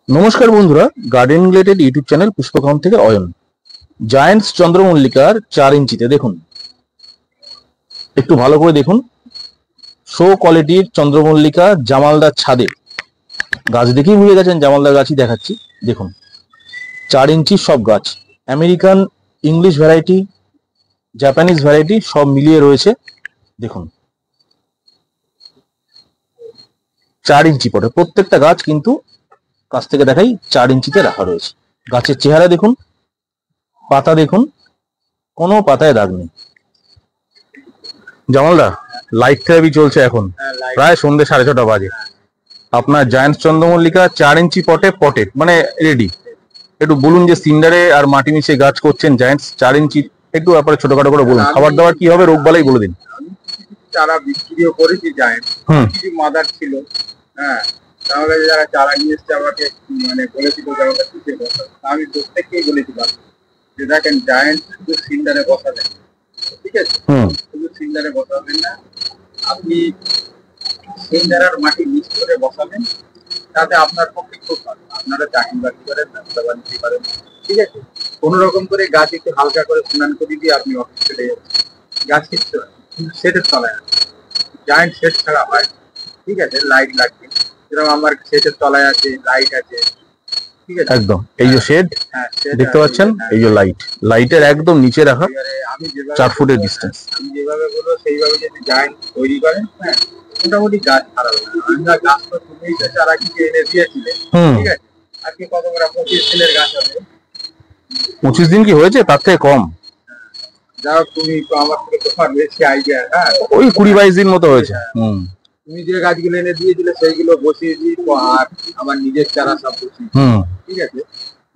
নমস্কার বন্ধুরা, garden related YouTube channel পুষ্পকাউন্ট থেকে অয়ন। জায়ান্টস চন্দ্রমল্লিকার 4 ইঞ্চিতে দেখুন, একটু ভালো করে দেখুন। শো কোয়ালিটির চন্দ্রমল্লিকা জামালদার ছাদে, গাছ দেখেই বুঝে গেছেন জামালদার গাছই দেখাচ্ছি। দেখুন 4 ইঞ্চি সব গাছ, American, English variety, Japanese variety সব মিলিয়ে রয়েছে। দেখুন 4 ইঞ্চি পটে প্রত্যেকটা গাছ, কিন্তু কাছ থেকে দেখাই 4 ইঞ্চিতে রাখা রয়েছে। গাছের চেহারা দেখুন, পাতা দেখুন, কোনো পাতায় দাগ নেই। জামালদা, লাইট থেরাপি চলছে এখন, প্রায় সন্ধ্যে 6:30 বাজে। আপনার জায়ান্টস চন্দ্রমল্লিকা 4 ইঞ্চি পটে মানে রেডি। একটু বলুন যে সিন্ডারে আর মাটি মিশিয়ে গাছ করছেন জায়ান্টস 4 ইঞ্চি, একটু ব্যাপারে ছোটখাটো করে বলুন। খাবার দাবার কি হবে, রোগ বালাই বলে দিন। চারা বিক্রিও করেছি জায়ান্টস, কিছু মাদার ছিল। হ্যাঁ, তাহলে যারা চারা নিয়ে এসছে আমাকে মানে বলেছিল যে আমাকে কিসে বসাবো, আমি প্রত্যেককেই বলেছিলাম যে দেখেন জায়ান্টস শুধু সিন্ডারে বসাবেন, ঠিক আছে? শুধু সিন্ডারে বসাবেন না, আপনি সিন্ডার আর মাটি মিক্স করে বসাবেন, তাতে আপনার পক্ষে খুব ভালো। আপনারা চাকরি বাকরি করেন, ব্যবসা বাণিজ্য করেন, ঠিক আছে? কোনো রকম করে গাছ একটু হালকা করে স্নান করে দিয়ে আপনি অফিস চলে যাচ্ছেন, গাছ কিছু সেটের তলায় আছে। জায়ান্ট সেট ছাড়া হয়, ঠিক আছে? লাইট লাগবে, যেরকম আমার সেটের তলায় আছে, লাইট আছে, ঠিক আছে? একদম এই যে শেড দেখতে পাচ্ছেন, এই যে লাইটের একদম নিচে রাখা, আমি 4 ফুটের ডিস্টেন্স। আমি যেভাবে বলবো সেইভাবে যদি জায়ান্ট তৈরি করেন, হ্যাঁ, মোটামুটি গাছ খারাপ হবে না। আমরা গাছ তো তুমিই তো চারা কিছু এনে দিয়েছিলে, ঠিক আছে? আজকে কত করে 25 দিনের গাছ হবে। 25 দিন কি হয়েছে, তার থেকে কম। যাও, তুমি তো আমার থেকে তোমার বেশি আইডিয়া। হ্যাঁ, ওই 20-22 দিন মতো হয়েছে। তুমি যে গাছগুলো এনে দিয়েছিলে সেইগুলো বসিয়েছি, আর আমার নিজের চারা সব বসিয়েছি, ঠিক আছে?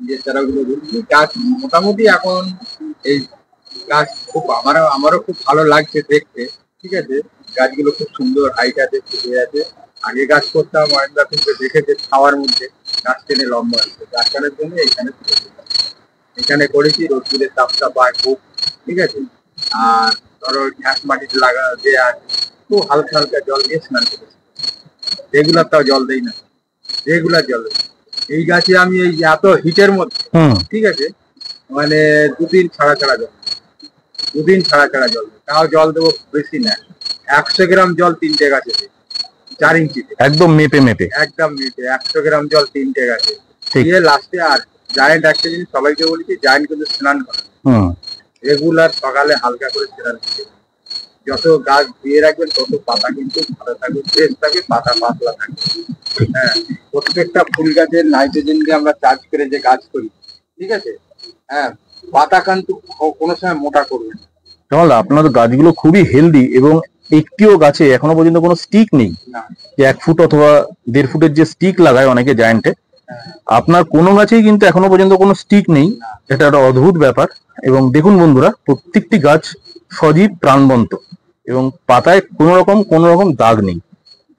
নিজের চারাগুলো বসিয়েছি। গাছ মোটামুটি এখন এই গাছ খুব আমারও খুব ভালো লাগছে দেখতে, ঠিক আছে? গাছগুলো খুব সুন্দর হাইট আছে, ফুটে আছে। আগে গাছ করতাম অনেকটা, কিন্তু দেখেছে খাওয়ার মধ্যে গাছ টেনে লম্বা আছে, গাছ টানার জন্য এখানে করেছি। রোদ্দুরের তাপটা পায় খুব, ঠিক আছে? আর ধরো ঘাস মাটি লাগা যে আছে, খুব হালকা হালকা জল দিয়ে স্নান করেছি। রেগুলার তাও জল দেই না, রেগুলার জল দেই। এই গাছে আমি এই এত হিটের মধ্যে, ঠিক আছে, মানে 2 দিন ছাড়া ছাড়া জল, 2 দিন ছাড়া ছাড়া জল, তাও জল দেবো বেশি না, 100 গ্রাম জল 3টে গাছে, 4 ইঞ্চিতে একদম মেপে একদম মেপে 100 গ্রাম জল 3টে গাছে দিয়ে লাস্টে। আর জায়ান্ট একটা জিনিস সবাইকে বলেছি, জায়ান্ট কিন্তু স্নান করে রেগুলার সকালে হালকা করে স্নান করতে। যত গাছ দিয়ে রাখবেন তত পাতা কিন্তু ভালো থাকবে, ফ্রেশ থাকবে, পাতা পাতলা থাকবে। হ্যাঁ, প্রত্যেকটা ফুল গাছের নাইট্রোজেন দিয়ে আমরা চার্জ করে যে গাছ করি, ঠিক আছে? হ্যাঁ, পাতা কিন্তু কোনো সময় মোটা করবে না। তাহলে আপনার গাছগুলো খুবই হেলদি, এবং একটিও গাছে এখনো পর্যন্ত কোনো স্টিক নেই। যে 1 ফুট অথবা 1.5 ফুটের যে স্টিক লাগায় অনেকে জায়ান্টে, আপনার কোনো গাছেই কিন্তু এখনো পর্যন্ত কোনো স্টিক নেই। এটা একটা অদ্ভুত ব্যাপার। এবং দেখুন বন্ধুরা, প্রত্যেকটি গাছ সজীব, প্রাণবন্ত, এবং পাতায় কোনো রকম দাগ নেই।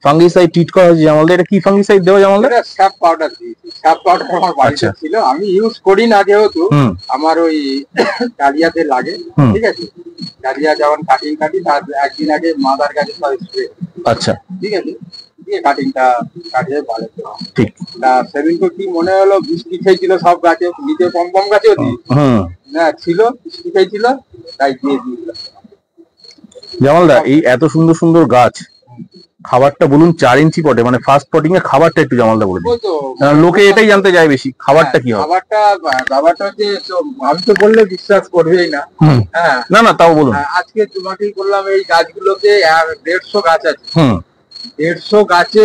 ফাঙ্গিসাইড ট্রিট করা হয়েছে জামালদা। এটা কি ফাঙ্গিসাইড দেওয়া জামালদা? এটা স্যাপ পাউডার দিয়েছি। স্যাপ পাউডার আমার বাড়িতে ছিল, আমি ইউজ করি না যেহেতু, আমার ওই ডালিয়াতে লাগে, ঠিক আছে? ডালিয়া যখন কাটি তার একদিন আগে মাদার গাছে সব স্প্রে। আচ্ছা, ঠিক আছে, দিয়ে কাটিংটা কাটিয়ে ভালো। ঠিক না, সেদিন তো কি মনে হলো বৃষ্টি খেয়েছিল সব গাছে, নিচে পম গাছেও দিই না ছিল, বৃষ্টি খেয়েছিল তাই দিয়ে দিয়েছিলাম। জামালদা, এই এত সুন্দর সুন্দর গাছ, খাবারটা বলুন 4 ইঞ্চি পটে, মানে ফার্স্ট পটিং এ খাবারটা একটু জামালদা বলে দিন। লোকে এটাই জানতে চায় বেশি, খাবারটা কি হবে? খাবারটা হচ্ছে, আমি তো বললে বিশ্বাস করবেই না। হ্যাঁ, না তাও বলুন। আজকে তোমাকেই বললাম, এই গাছগুলোতে 150 গাছ আছে। 150 গাছে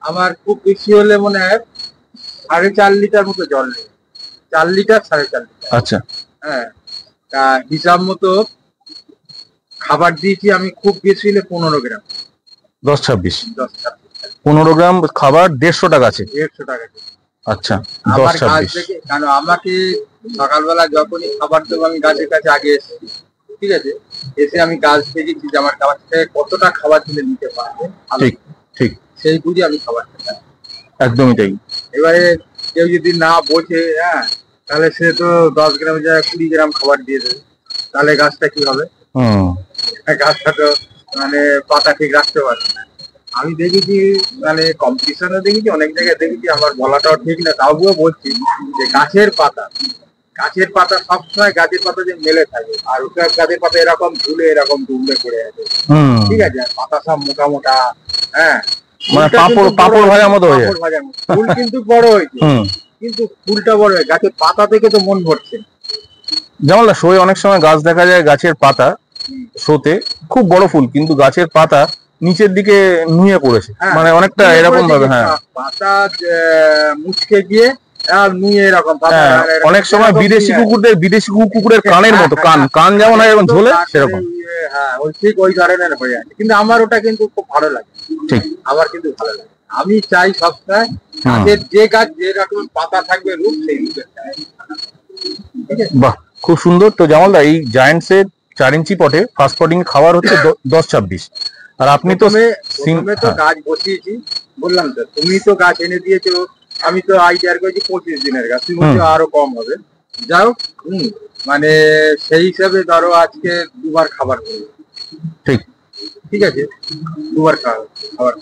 আমার খুব বেশি হলে মনে হয় 4.5 লিটার মতো জল নেই, 4 লিটার 4.5 লিটার। আচ্ছা, হ্যাঁ, তা হিসাব মতো খাবার দিয়েছি আমি, খুব বেশি হলে 15 গ্রাম, 10-26 15 গ্রাম খাবার 150 টাকা আছে। 150 টাকা। আচ্ছা, আমার গাছ থেকে, কারণ আমাকে সকালবেলা যখনই খাবার দেবো আমি গাছের কাছে আগে এসেছি, ঠিক আছে? এসে আমি গাছ দেখেছি যে আমার গাছ থেকে কতটা খাবার তুলে নিতে পারবে, ঠিক সেই বুঝে আমি খাবার দিতাম। একদমই তাই। এবারে কেউ যদি না বোঝে, হ্যাঁ, তাহলে সে তো 10 গ্রাম জায়গায় 20 গ্রাম খাবার দিয়ে দেবে, তাহলে গাছটা কি হবে? গাছটা তো মানে পাতা ঠিক রাখতে পারবে না। আমি দেখেছি মানে কম্পিটিশনে দেখেছি, অনেক জায়গায় দেখেছি, আমার বলাটাও ঠিক না, তাও বলছি যে গাছের পাতা সবসময় গাছের পাতা যে মেলে থাকে, আর ওটা গাছের পাতা এরকম ঝুলে এরকম দুমড়ে পড়ে আছে, ঠিক আছে, আর পাতা সব মোটা মোটা, হ্যাঁ, মানে পাপড় ভাজার মতো হয়ে যায়। ফুল কিন্তু বড় হয়েছে, কিন্তু ফুলটা বড় হয়ে গাছের পাতা থেকে তো মন ভরছে। যেমন শোয়ে অনেক সময় গাছ দেখা যায়, গাছের পাতা শোতে খুব বড় ফুল, কিন্তু গাছের পাতা নিচের দিকে নুয়ে পড়েছে, মানে অনেকটা এরকম ভাবে। হ্যাঁ, পাতা মুচকে গিয়ে নুয়ে এরকম। অনেক সময় বিদেশি কুকুরের কানের মতো, কান যেমন হয় এরকম ঝোলে সেরকম। হ্যাঁ, ওই ঠিক ওই ধরনের হয়ে আছে, কিন্তু আমার ওটা কিন্তু খুব ভালো লাগে। ঠিক, আমার কিন্তু ভালো লাগে। আমি চাই সবসময় গাছের যে গাছ যে রকম পাতা থাকবে রূপ সেই রূপের চাই। বাহ, খুব সুন্দর। তো জামালদা, এই জায়ান্টস এর 4 ইঞ্চি পটে ফার্স্ট পটিং খাবার হচ্ছে 10-26, আর আপনি তো গাছ বসিয়েছি, বললাম তো, তুমি তো গাছ এনে দিয়েছো, আমি তো আইডিয়ার করেছি 25 দিনের গাছ, তুমি বলছো আরো কম হবে। যাও, মানে সেই হিসাবে ধরো আজকে 2বার খাবার করবো। ঠিক আছে, 2বার খাবার,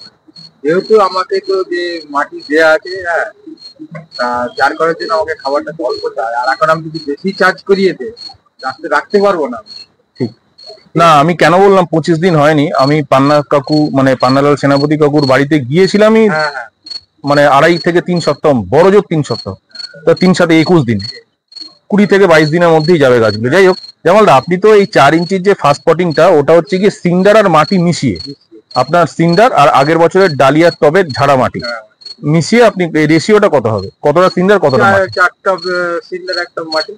যেহেতু আমাকে তো যে মাটি দেয়া আছে, হ্যাঁ, তা যার করার জন্য আমাকে খাবারটা অল্প চাই, আর এখন আমি যদি বেশি চার্জ করিয়ে রাখতে পারবো না। ঠিক না, আমি কেন বললাম 25 দিন হয়নি, আমি পান্না কাকু মানে পান্নালাল সেনাপতি কাকুর বাড়িতে গিয়েছিলামই, মানে 2.5 থেকে 3 সপ্তাহ, বড় জোর 3 সপ্তাহ, তো 3-7-21 দিন, 20 থেকে 22 দিনের মধ্যেই যাবে গাছগুলো। যাই হোক জামালদা, আপনি তো এই 4 ইঞ্চির যে ফার্স্ট পটিংটা, ওটা হচ্ছে গিয়ে সিন্ডার আর মাটি মিশিয়ে, আপনার সিন্ডার আর আগের বছরের ডালিয়ার টবের ঝাড়া মাটি মিশিয়ে, আপনি রেশিওটা কত হবে, কতটা সিন্ডার কতটা মাটি? 4টা সিন্ডার 1 টব মাটি,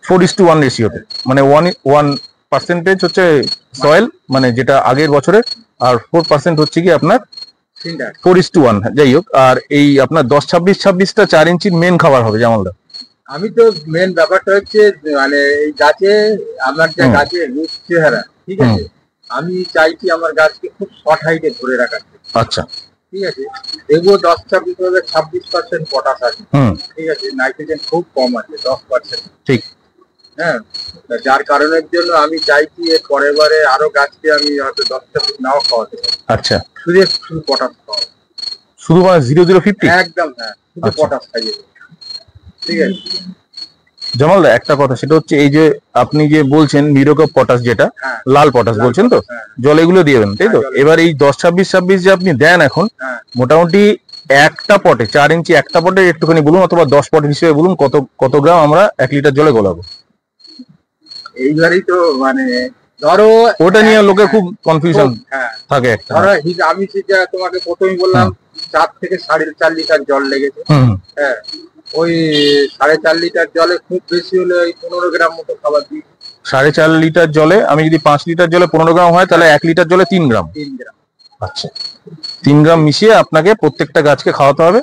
4:1 রেশিওতে, মানে 1% হচ্ছে সয়েল, মানে যেটা আগের বছরের, আর 4% হচ্ছে কি আপনার সিন্ডার, 4:1। যাই হোক, আর এই আপনার 10-26-26টা 4 ইঞ্চির মেন খাবার হবে জামালদা। আমি তো মেন ব্যাপারটা হচ্ছে মানে এই গাছে, আমার যে গাছে রূপ চেহারা, ঠিক আছে, আমি চাইছি আমার গাছকে খুব শর্ট হাইটে ধরে রাখার। আচ্ছা, ঠিক আছে, দেখবো 10-26% পটাশ আছে, ঠিক আছে, নাইট্রোজেন খুব কম আছে 10%। ঠিক, হ্যাঁ, যার কারণের জন্য আমি চাইছি এর পরের বারে আরো গাছকে আমি হয়তো 10-26 নাও খাওয়াতে পারি। আচ্ছা, শুধু পটাশ খাওয়া, শুধু 0-0-50 একদম, হ্যাঁ, শুধু পটাশ খাইয়ে। ঠিক আছে জামালদা, একটা কথা, সেটা হচ্ছে এই যে আপনি যে বলছেন মিরক অফ পটাশ, যেটা লাল পটাশ বলছেন, তো জল এগুলো দিবেন, তাই তো? এবার এই 10-26-26 যে আপনি দেন এখন, মোটামুটি একটা পটে 4 ইঞ্চি একটা পটে একটুখানি বলুন, অথবা 10 পটের হিসেবে বলুন, কত গ্রাম আমরা 1 লিটার জলে গলাবো? এইবারই তো মানে ধরো ওটা নিয়ে লোকের খুব কনফিউশন থাকে একটা। ধরো আমি যেটা তোমাকে প্রথমেই বললাম, 4 থেকে 4.5 লিটার জল লেগেছে, হ্যাঁ, ওই 4.5 লিটার জলে খুব বেশি হলে ওই 15 গ্রাম মতো খাবার দিই। 4.5 লিটার জলে আমি যদি 5 লিটার জলে 15 গ্রাম হয়, তাহলে 1 লিটার জলে 3 গ্রাম। আচ্ছা, 3 গ্রাম মিশিয়ে আপনাকে প্রত্যেকটা গাছকে খাওয়াতে হবে,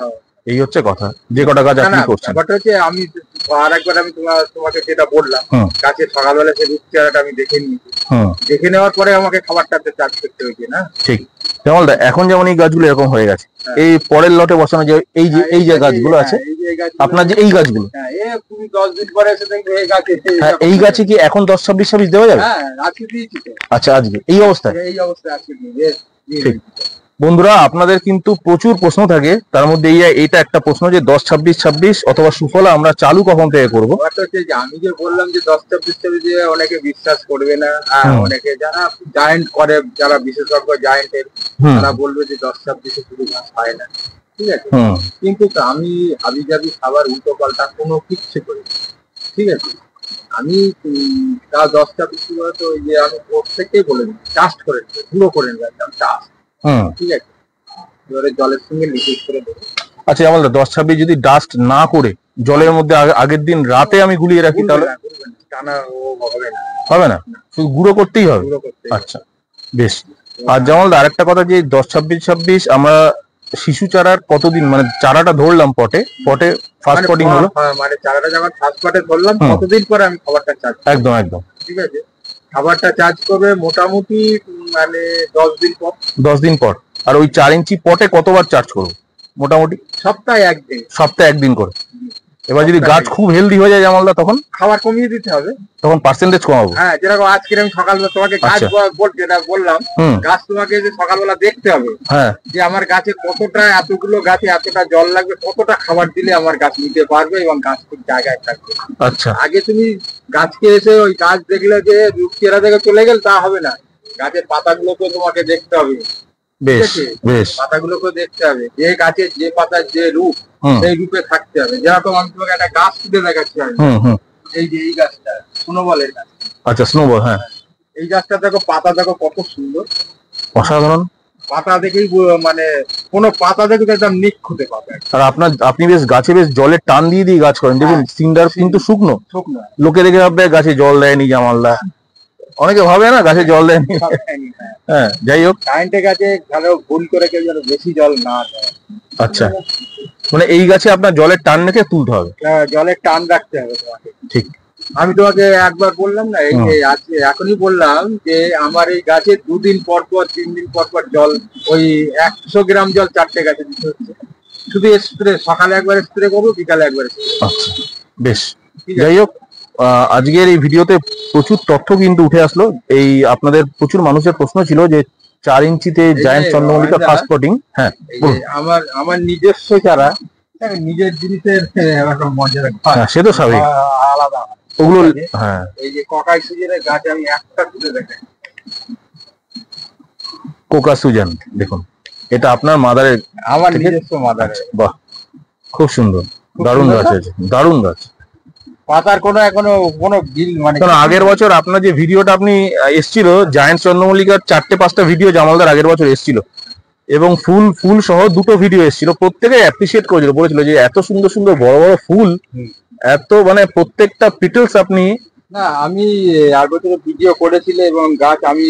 এই হচ্ছে কথা। যে কটা গাছ আপনি করছেন, ব্যাপারটা হচ্ছে আমি আরেকবার আমি তোমাকে যেটা বললাম, গাছের সকালবেলা সেই রূপ চেহারাটা আমি দেখে নিয়েছি, দেখে নেওয়ার পরে আমাকে খাবারটাতে চার্জ করতে হয়েছে না। ঠিক জামালদা, এখন যেমন এই গাছগুলো এরকম হয়ে গেছে, এই পরের লটে বসানো যে এই যে গাছগুলো আছে আপনার, যে এই গাছগুলো, তুমি 10 দিন পরে এসে দেখবে এই গাছে, এই গাছে কি এখন 10-26-26 দেওয়া যাবে? আজকে দিয়েছি তো। আচ্ছা, আজকে এই অবস্থায়? আজকে ঠিক। বন্ধুরা, আপনাদের কিন্তু প্রচুর প্রশ্ন থাকে, তার মধ্যে এইটা একটা প্রশ্ন যে 10-26-26 অথবা সুফলা আমরা চালু কখন থেকে করবো? আমি যে বললাম যে 10-26-26 দিয়ে অনেকে বিশ্বাস করবে না, অনেকে যারা জায়েন্ট করে, যারা বিশেষজ্ঞ জায়েন্টের, তারা বলবে যে 10-26 শুধু গাছ হয় না, ঠিক আছে, কিন্তু আমি হাবিজাবি খাবার উল্টো পাল্টা কোনো কিচ্ছু করি, ঠিক আছে, আমি তা 10-26 তো যে আমি প্রত্যেককেই বলে দিই চাষ করে নেবে, গুঁড়ো করে নেবে, একদম চাষ, ঠিক আছে, এবারে জলের সঙ্গে লিকুইড করে দেবো। আচ্ছা আমাদের 10-26 যদি ডাস্ট না করে জলের মধ্যে আগের দিন রাতে আমি গুলিয়ে রাখি, তাহলে টানা হবে না? শুধু গুঁড়ো করতেই হবে? আচ্ছা, বেশ। আর জামালদা, আরেকটা কথা, যে 10-26-26 আমরা শিশু চারার কতদিন, মানে চারাটা ধরলাম পটে ফার্স্ট পটিং হলো, মানে চারাটা যখন ফার্স্ট পটে ধরলাম কতদিন পরে আমি খাবারটা চার্জ? একদম ঠিক আছে, খাবারটা চার্জ করবে মোটামুটি মানে 10 দিন পর। 10 দিন পর। আর ওই 4 ইঞ্চি পটে কতবার চার্জ করবো মোটামুটি? সপ্তাহে 1 দিন। সপ্তাহে 1 দিন করে। এবার যদি গাছ খুব হেলদি হয়ে যায় জামালদা তখন খাবার কমিয়ে দিতে হবে, তখন পার্সেন্টেজ কমাবো। হ্যাঁ, যেরকম আজকে আমি সকালবেলা তোমাকে গাছ যেটা বললাম, গাছ তোমাকে যে সকালবেলা দেখতে হবে, হ্যাঁ, যে আমার গাছে কতটা, এতগুলো গাছে এতটা জল লাগবে, কতটা খাবার দিলে আমার গাছ নিতে পারবে এবং গাছ ঠিক জায়গায় থাকবে। আচ্ছা, আগে তুমি গাছকে এসে ওই গাছ দেখলে যে চেরা দেখে চলে গেল তা হবে না, গাছের পাতাগুলোকে তোমাকে দেখতে হবে। বেশ বেশ, পাতাগুলোকে দেখতে হবে, যে গাছের যে পাতার যে রূপ সেই রূপে থাকতে হবে। যেরকম আমি তোমাকে একটা গাছ তুলে দেখাচ্ছি, এই যে এই গাছটা স্নোবলের গাছ। আচ্ছা, স্নোবল, হ্যাঁ, এই গাছটা দেখো, পাতা দেখো কত সুন্দর, অসাধারণ। পাতা দেখেই মানে কোনো পাতা দেখে একদম নিখুঁতে পাবে। আর আপনি বেশ গাছে বেশ জলের টান দিয়ে দিয়ে গাছ করেন, দেখুন সিন্ডার কিন্তু শুকনো, লোকে দেখে ভাববে গাছে জল দেয়নি জামালদা, অনেকে ভাবে না গাছে জল দেয়নি। হ্যাঁ, যাই হোক, কারেন্টে গাছে ভালো ভুল করে কেউ যেন বেশি জল না দেয়। আচ্ছা, মানে এই গাছে আপনার জলের টান রেখে তুলতে হবে, জলের টান রাখতে হবে তোমাকে। ঠিক, আমি তোমাকে একবার বললাম না, এই যে আজকে এখনই বললাম যে আমার এই গাছে 2 দিন পর পর 3 দিন পর পর জল, ওই 100 গ্রাম জল 4টে গাছে দিতে হচ্ছে। শুধু স্প্রে, সকালে একবার স্প্রে করবো, বিকালে একবার স্প্রে। আচ্ছা, বেশ, যাই হোক, আজকের এই ভিডিওতে প্রচুর তথ্য কিন্তু উঠে আসলো। এই আপনাদের প্রচুর মানুষের প্রশ্ন ছিল যে 4 ইঞ্চিতে জায়ান্ট চন্দ্রমল্লিকা ফার্স্ট পটিং। হ্যাঁ, আমার নিজস্ব চারা, নিজের জিনিসের মজা, সে তো স্বাভাবিক, আলাদা ওগুলো। হ্যাঁ, এই যে ককাই সুজনের গাছ আমি একটা তুলে দেখাই, কোকা সুজান, দেখুন এটা আপনার মাদারের, আমার নিজস্ব মাদারের। বাহ, খুব সুন্দর, দারুণ গাছ আছে, দারুণ গাছ। পাতার এখনো কোনো বিল মানে, আগের বছর আপনার যে ভিডিওটা আপনি এসছিল জায়ান্ট চন্দ্রমল্লিকার 4-5টা ভিডিও জামালদার আগের বছর এসছিল, এবং ফুল সহ 2টো ভিডিও এসেছিল, প্রত্যেকে অ্যাপ্রিসিয়েট করেছিল, বলেছিল যে এত সুন্দর সুন্দর বড় বড় ফুল, এত মানে প্রত্যেকটা পিটেলস আপনি। না, আমি আগে থেকে ভিডিও করেছিল এবং গাছ আমি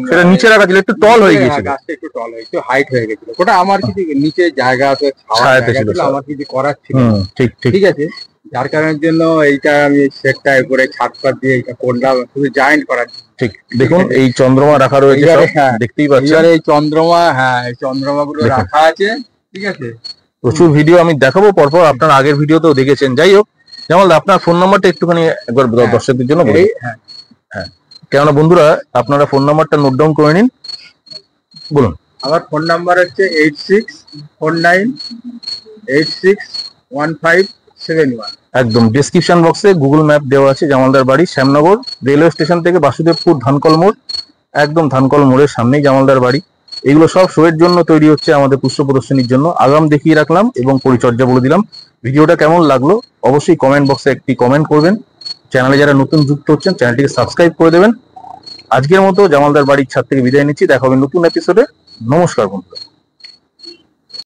সেটা নিচে রাখা ছিল, একটু টল হয়ে গেছিল, গাছটা একটু টল হয়ে, একটু হাইট হয়ে গেছিল, ওটা আমার কিছু নিচে জায়গা আছে, ছায়াতে ছিল, আমার কিছু করার ছিল। ঠিক ঠিক ঠিক আছে, যার কারণের জন্য এইটা আমি সেটটা উপরে ছাদ দিয়ে এইটা করলাম, শুধু জয়েন্ট করার। ঠিক, দেখুন এই চন্দ্রমা রাখা রয়েছে, দেখতেই পাচ্ছেন এই চন্দ্রমা, হ্যাঁ এই চন্দ্রমা গুলো রাখা আছে। ঠিক আছে, প্রচুর ভিডিও আমি দেখাবো পরপর, আপনার আগের ভিডিওতেও দেখেছেন। যাই হোক জামালদা, আপনার ফোন নাম্বারটা একটুখানি একবার দর্শকদের জন্য বলুন। হ্যাঁ, কেননা বন্ধুরা আপনারা ফোন নাম্বারটা নোট ডাউন করে নিন, বলুন। আমার ফোন নাম্বার হচ্ছে 8649861571। একদম ডেসক্রিপশন বক্সে গুগল ম্যাপ দেওয়া আছে, জামালদার বাড়ি শ্যামনগর রেলওয়ে স্টেশন থেকে বাসুদেবপুর ধানকল মোড়, একদম ধানকল মোড়ের সামনেই জামালদার বাড়ি। এগুলো সব শোয়ের জন্য তৈরি হচ্ছে, আমাদের পুষ্প প্রদর্শনীর জন্য। আগাম দেখিয়ে রাখলাম এবং পরিচর্যা বলে দিলাম। ভিডিওটা কেমন লাগলো অবশ্যই কমেন্ট বক্সে একটি কমেন্ট করবেন। চ্যানেলে যারা নতুন যুক্ত হচ্ছেন চ্যানেলটিকে সাবস্ক্রাইব করে দেবেন। আজকের মতো জামালদার বাড়ির ছাদ থেকে বিদায় নিচ্ছি, দেখা হবে নতুন এপিসোডে। নমস্কার বন্ধুরা।